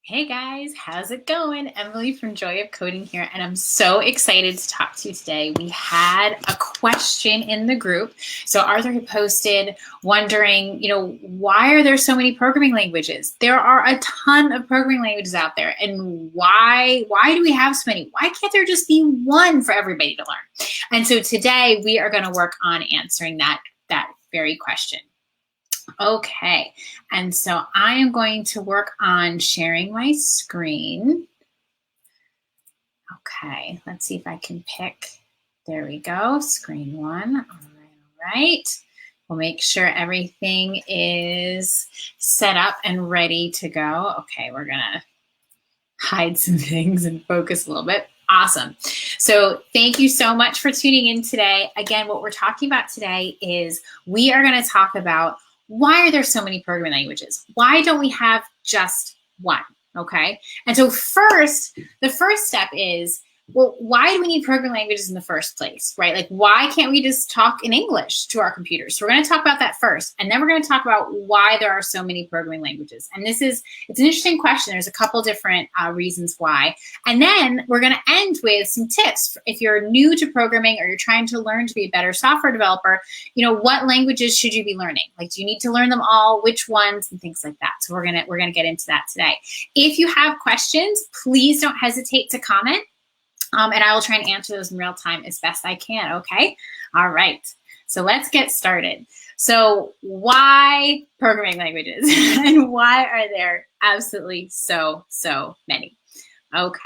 Hey guys, how's it going? Emily from Joy of Coding here, and I'm so excited to talk to you today. We had a question in the group. So Arthur had posted wondering, why are there so many programming languages? There are a ton of programming languages out there, and why do we have so many? Why can't there just be one for everybody to learn? And so today we are going to work on answering that very question. Okay, and so I am going to work on sharing my screen. Okay, let's see if I can pick. There we go, screen one. All right. We'll make sure everything is set up and ready to go. Okay, we're gonna hide some things and focus a little bit. Awesome. So thank you so much for tuning in today. Again, what we're talking about today is we are going to talk about why are there so many programming languages? Why don't we have just one? Okay. And so the first step is, well, why do we need programming languages in the first place, right? Like, why can't we just talk in English to our computers? So we're going to talk about that first, and then we're going to talk about why there are so many programming languages. And it's an interesting question. There's a couple different reasons why. And then we're going to end with some tips. If you're new to programming or you're trying to learn to be a better software developer, what languages should you be learning? Like, do you need to learn them all? Which ones? And things like that. So we're going to get into that today. If you have questions, please don't hesitate to comment. And I will try and answer those in real time as best I can, okay? All right, so let's get started. So why programming languages? And why are there absolutely so many? Okay,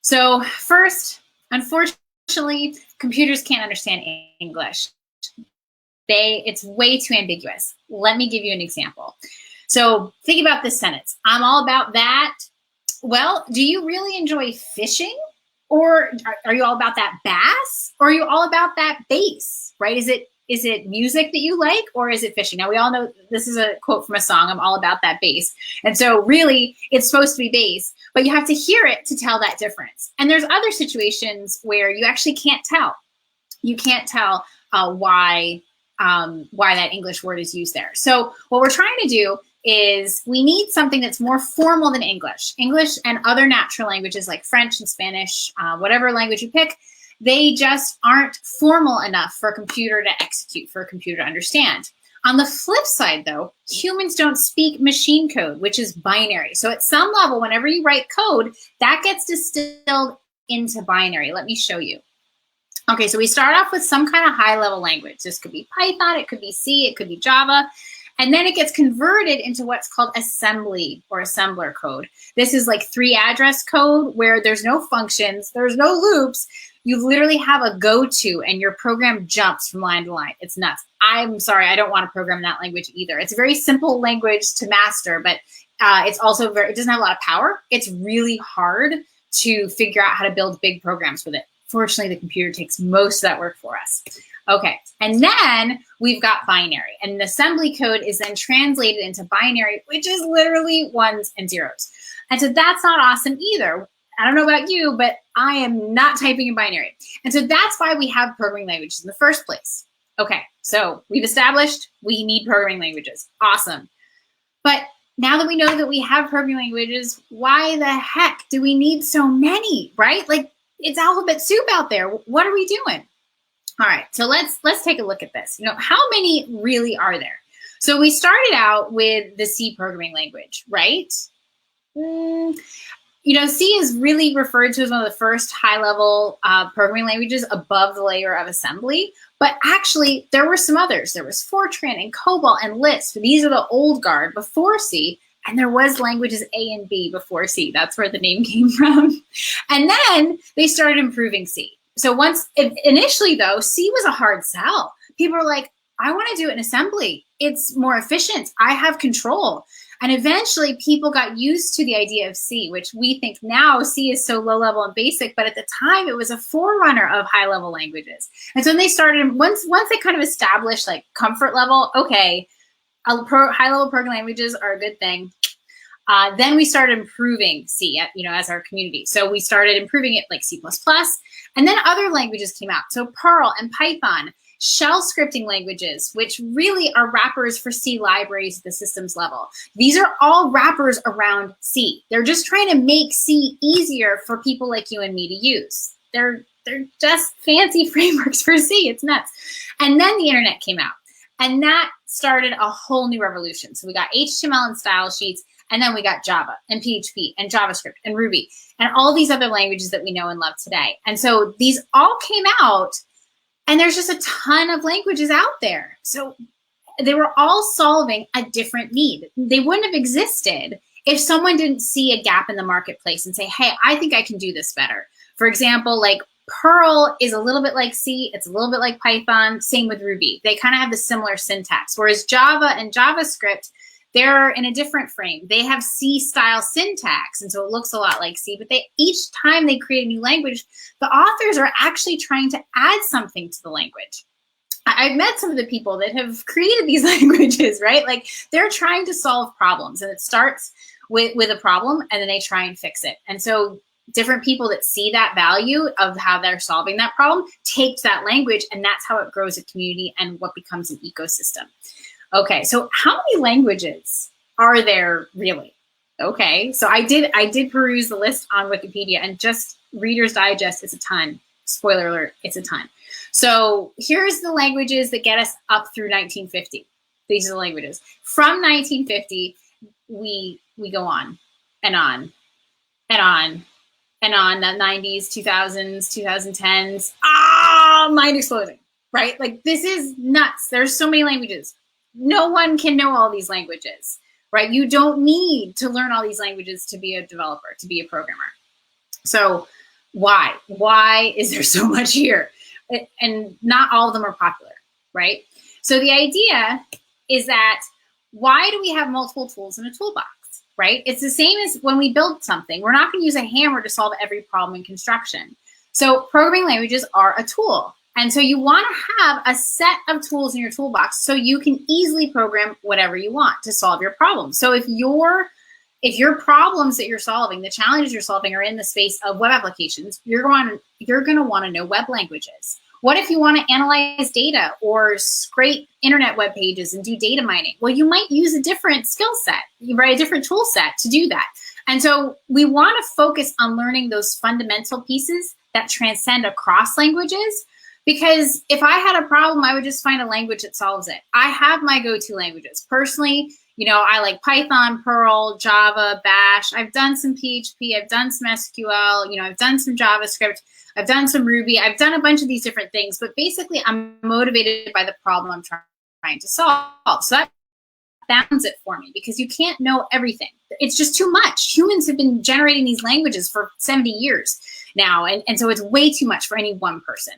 so first, unfortunately, computers can't understand English. It's way too ambiguous. Let me give you an example. So think about this sentence. I'm all about that. Well, do you really enjoy fishing? Or are you all about that bass? Or are you all about that bass, right? Is it music that you like, or is it fishing? Now, we all know this is a quote from a song, I'm all about that bass. And so really, it's supposed to be bass, but you have to hear it to tell that difference. And there's other situations where you actually can't tell. You can't tell why that English word is used there. So what we're trying to do is we need something that's more formal than English. English and other natural languages like French and Spanish, whatever language you pick, they just aren't formal enough for a computer to execute, for a computer to understand. On the flip side, though, humans don't speak machine code, which is binary. So at some level, whenever you write code, that gets distilled into binary. Let me show you. Okay, so we start off with some kind of high-level language. This could be Python, it could be C, it could be Java. And then it gets converted into what's called assembly or assembler code. This is like 3-address code where there's no functions, there's no loops. You literally have a go-to and your program jumps from line to line. It's nuts. I'm sorry, I don't want to program in that language either. It's a very simple language to master, but it's also it doesn't have a lot of power. It's really hard to figure out how to build big programs with it. Fortunately, the computer takes most of that work for us. Okay, and then we've got binary, and the assembly code is then translated into binary, which is literally ones and zeros. And so that's not awesome either. I don't know about you, but I am not typing in binary. And so that's why we have programming languages in the first place. Okay, so we've established we need programming languages. Awesome. But now that we know that we have programming languages, why the heck do we need so many, right? Like, it's alphabet soup out there. What are we doing? All right, so let's take a look at this. How many really are there? So we started out with the C programming language, right? C is really referred to as one of the first high-level programming languages above the layer of assembly. But actually, there were some others. There was Fortran and COBOL and Lisp. These are the old guard before C. And there was languages A and B before C. That's where the name came from. And then they started improving C. So initially though, C was a hard sell. People were like, I want to do it in assembly. It's more efficient. I have control. And eventually people got used to the idea of C, which we think now C is so low level and basic, but at the time it was a forerunner of high level languages. And so when they started, once they kind of established like comfort level, okay, high-level programming languages are a good thing. Then we started improving C, as our community. So we started improving it like C++, and then other languages came out. So Perl and Python, shell scripting languages, which really are wrappers for C libraries at the systems level. These are all wrappers around C. They're just trying to make C easier for people like you and me to use. They're just fancy frameworks for C. It's nuts. And then the internet came out, and that started a whole new revolution. So we got HTML and style sheets, and then we got Java and PHP and JavaScript and Ruby and all these other languages that we know and love today. And so these all came out, and there's just a ton of languages out there. So they were all solving a different need. They wouldn't have existed if someone didn't see a gap in the marketplace and say, hey, I think I can do this better. For example, like Perl is a little bit like C, it's a little bit like Python, same with Ruby. They kind of have the similar syntax, whereas Java and JavaScript, they're in a different frame. They have C-style syntax, and so it looks a lot like C, but each time they create a new language, the authors are actually trying to add something to the language. I've met some of the people that have created these languages, right? Like they're trying to solve problems, and it starts with a problem, and then they try and fix it. And so different people that see that value of how they're solving that problem take to that language, and that's how it grows a community and what becomes an ecosystem. Okay, so how many languages are there really? Okay, so I did peruse the list on Wikipedia, and just Reader's Digest is a ton. Spoiler alert, it's a ton. So here's the languages that get us up through 1950. These are the languages. From 1950, we go on and on and on and on, the 90s, 2000s, 2010s. Mind exploding, right? Like this is nuts. There's so many languages. No one can know all these languages, right? You don't need to learn all these languages to be a developer, to be a programmer. So why? Why is there so much here? And not all of them are popular, right? So the idea is that why do we have multiple tools in a toolbox, right? It's the same as when we build something. We're not going to use a hammer to solve every problem in construction. So programming languages are a tool. And so you want to have a set of tools in your toolbox so you can easily program whatever you want to solve your problem. So if your problems that you're solving, the challenges you're solving are in the space of web applications, you're going to want to know web languages. What if you want to analyze data or scrape internet web pages and do data mining? Well, you might use a different skill set, right? A different tool set to do that. And so we want to focus on learning those fundamental pieces that transcend across languages. Because if I had a problem, I would just find a language that solves it. I have my go-to languages. Personally, I like Python, Perl, Java, Bash. I've done some PHP. I've done some SQL. I've done some JavaScript. I've done some Ruby. I've done a bunch of these different things. But basically, I'm motivated by the problem I'm trying to solve. So that bounds it for me because you can't know everything. It's just too much. Humans have been generating these languages for 70 years now. And so it's way too much for any one person.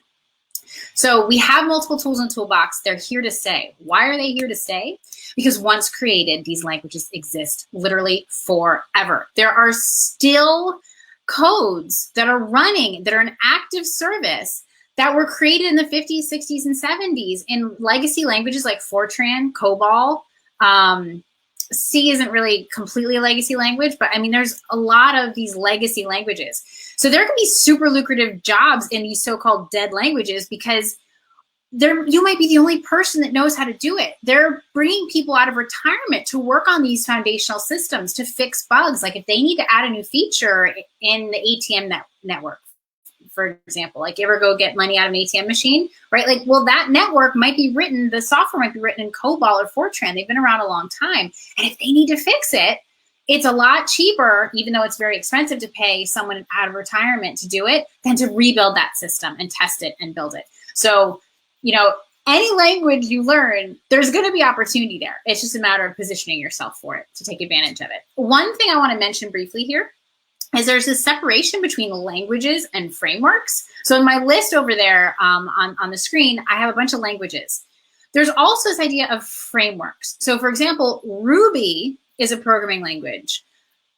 So we have multiple tools in Toolbox. They're here to stay. Why are they here to stay? Because once created, these languages exist literally forever. There are still codes that are running, that are an active service that were created in the 50s, 60s, and 70s in legacy languages like Fortran, COBOL. C isn't really completely a legacy language, but I mean, there's a lot of these legacy languages. So there can be super lucrative jobs in these so-called dead languages because you might be the only person that knows how to do it. They're bringing people out of retirement to work on these foundational systems to fix bugs. Like if they need to add a new feature in the ATM network, for example, like you ever go get money out of an ATM machine, right? Like, well, that network might be written, the software might be written in COBOL or Fortran. They've been around a long time. And if they need to fix it, it's a lot cheaper, even though it's very expensive to pay someone out of retirement to do it, than to rebuild that system and test it and build it. So, any language you learn, there's going to be opportunity there. It's just a matter of positioning yourself for it to take advantage of it. One thing I want to mention briefly here is there's a separation between languages and frameworks. So in my list over there on the screen, I have a bunch of languages. There's also this idea of frameworks. So for example, Ruby is a programming language.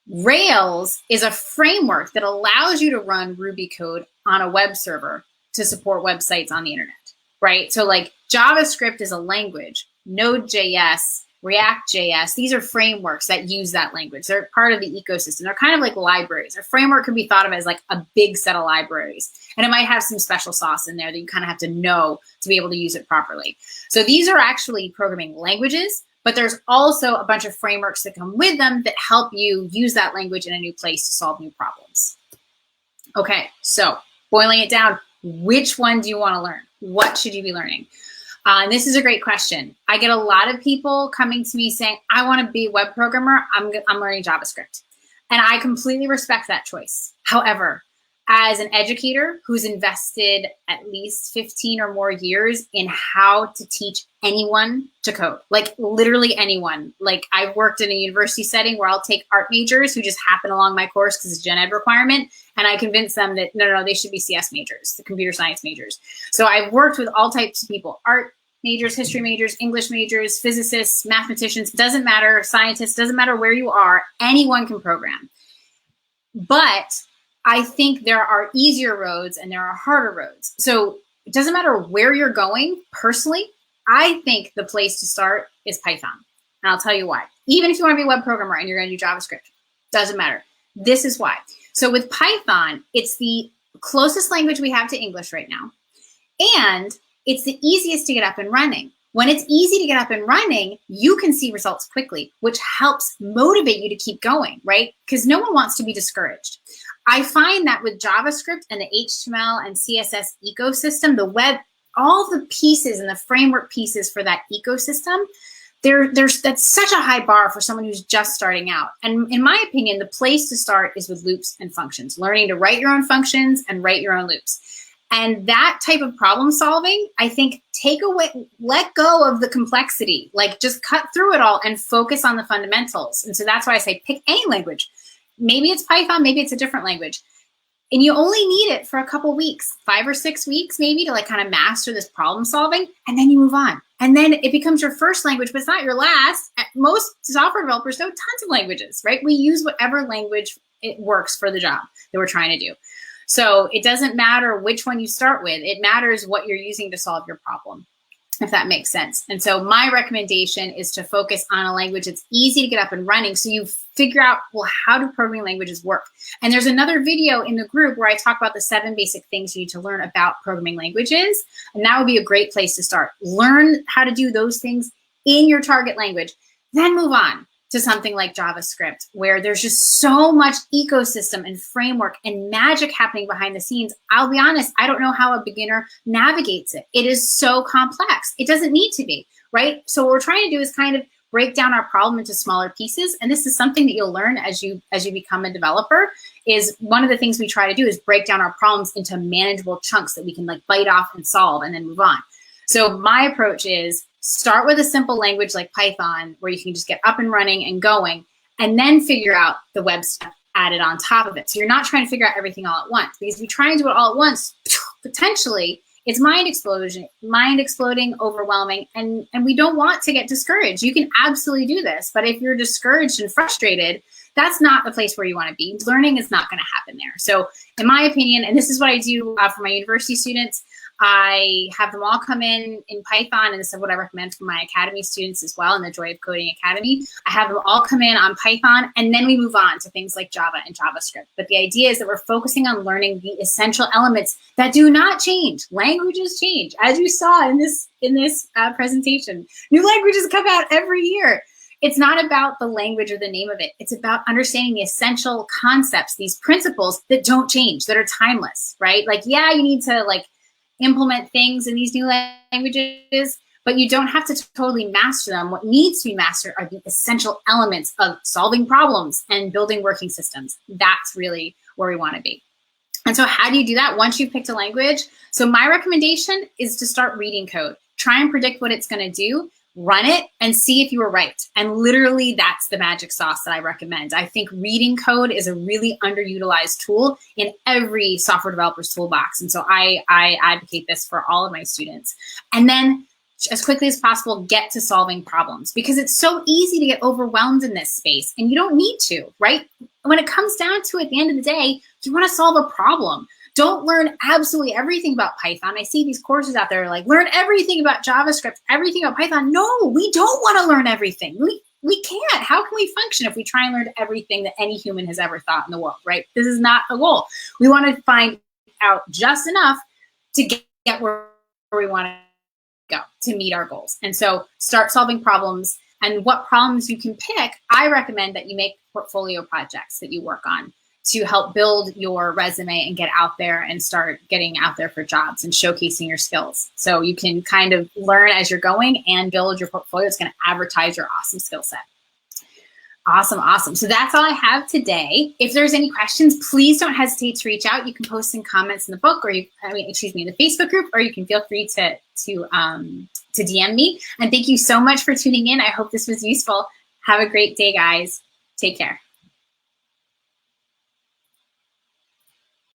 Rails is a framework that allows you to run Ruby code on a web server to support websites on the internet, right? So like JavaScript is a language. Node.js React.js. These are frameworks that use that language. They're part of the ecosystem. They're kind of like libraries. A framework can be thought of as like a big set of libraries. And it might have some special sauce in there that you kind of have to know to be able to use it properly. So these are actually programming languages, but there's also a bunch of frameworks that come with them that help you use that language in a new place to solve new problems. Okay, so boiling it down, which one do you want to learn? What should you be learning? And this is a great question. I get a lot of people coming to me saying, I want to be a web programmer. I'm learning JavaScript. And I completely respect that choice. However, as an educator who's invested at least 15 or more years in how to teach anyone to code, like literally anyone. Like I've worked in a university setting where I'll take art majors who just happen along my course because it's a gen ed requirement. And I convince them that, no, they should be CS majors, the computer science majors. So I've worked with all types of people, art majors, history majors, English majors, physicists, mathematicians, doesn't matter, scientists, doesn't matter where you are, anyone can program. But I think there are easier roads and there are harder roads. So it doesn't matter where you're going. Personally, I think the place to start is Python. And I'll tell you why. Even if you want to be a web programmer and you're going to do JavaScript, doesn't matter. This is why. So with Python, it's the closest language we have to English right now. And it's the easiest to get up and running. When it's easy to get up and running, you can see results quickly, which helps motivate you to keep going, right? Because no one wants to be discouraged. I find that with JavaScript and the HTML and CSS ecosystem, the web, all the pieces and the framework pieces for that ecosystem, that's such a high bar for someone who's just starting out. And in my opinion, the place to start is with loops and functions, learning to write your own functions and write your own loops. And that type of problem solving, I think, let go of the complexity, like just cut through it all and focus on the fundamentals. And so that's why I say pick any language. Maybe it's Python, maybe it's a different language. And you only need it for a couple weeks, 5 or 6 weeks maybe, to like kind of master this problem solving, and then you move on. And then it becomes your first language, but it's not your last. Most software developers know tons of languages, right? We use whatever language it works for the job that we're trying to do. So it doesn't matter which one you start with. It matters what you're using to solve your problem, if that makes sense. And so my recommendation is to focus on a language that's easy to get up and running so you figure out, well, how do programming languages work? And there's another video in the group where I talk about the 7 basic things you need to learn about programming languages. And that would be a great place to start. Learn how to do those things in your target language, then move on to something like JavaScript, where there's just so much ecosystem and framework and magic happening behind the scenes. I'll be honest, I don't know how a beginner navigates it. It is so complex. It doesn't need to be, right? So what we're trying to do is kind of break down our problem into smaller pieces. And this is something that you'll learn as you become a developer. Is one of the things we try to do is break down our problems into manageable chunks that we can like bite off and solve and then move on. So my approach is start with a simple language like Python, where you can just get up and running and going, and then figure out the web stuff added on top of it. So you're not trying to figure out everything all at once, because if you try and do it all at once, potentially it's mind exploding, overwhelming, and we don't want to get discouraged. You can absolutely do this, but if you're discouraged and frustrated, that's not the place where you want to be. Learning is not going to happen there. So in my opinion, and this is what I do for my university students, I have them all come in Python, and this is what I recommend for my academy students as well in the Joy of Coding Academy. I have them all come in on Python, and then we move on to things like Java and JavaScript. But the idea is that we're focusing on learning the essential elements that do not change. Languages change, as you saw in this presentation. New languages come out every year. It's not about the language or the name of it. It's about understanding the essential concepts, these principles that don't change, that are timeless, right? Like, yeah, you need to like implement things in these new languages, but you don't have to totally master them. What needs to be mastered are the essential elements of solving problems and building working systems. That's really where we want to be. And so how do you do that once you've picked a language? So my recommendation is to start reading code. Try and predict what it's going to do. Run it and see if you were right. And literally that's the magic sauce that I recommend. I think reading code is a really underutilized tool in every software developer's toolbox. And so I advocate this for all of my students. And then as quickly as possible, get to solving problems, because it's so easy to get overwhelmed in this space and you don't need to, right? When it comes down to it, at the end of the day, you want to solve a problem. Don't learn absolutely everything about Python. I see these courses out there like, learn everything about JavaScript, everything about Python. No, we don't want to learn everything. We can't. How can we function if we try and learn everything that any human has ever thought in the world, right? This is not the goal. We want to find out just enough to get where we want to go, to meet our goals. And so start solving problems, and what problems you can pick. I recommend that you make portfolio projects that you work on to help build your resume and get out there and start getting out there for jobs and showcasing your skills. So you can kind of learn as you're going and build your portfolio. It's going to advertise your awesome skill set. Awesome, awesome. So that's all I have today. If there's any questions, please don't hesitate to reach out. You can post some comments in the book, or in the Facebook group, or you can feel free to DM me. And thank you so much for tuning in. I hope this was useful. Have a great day, guys. Take care.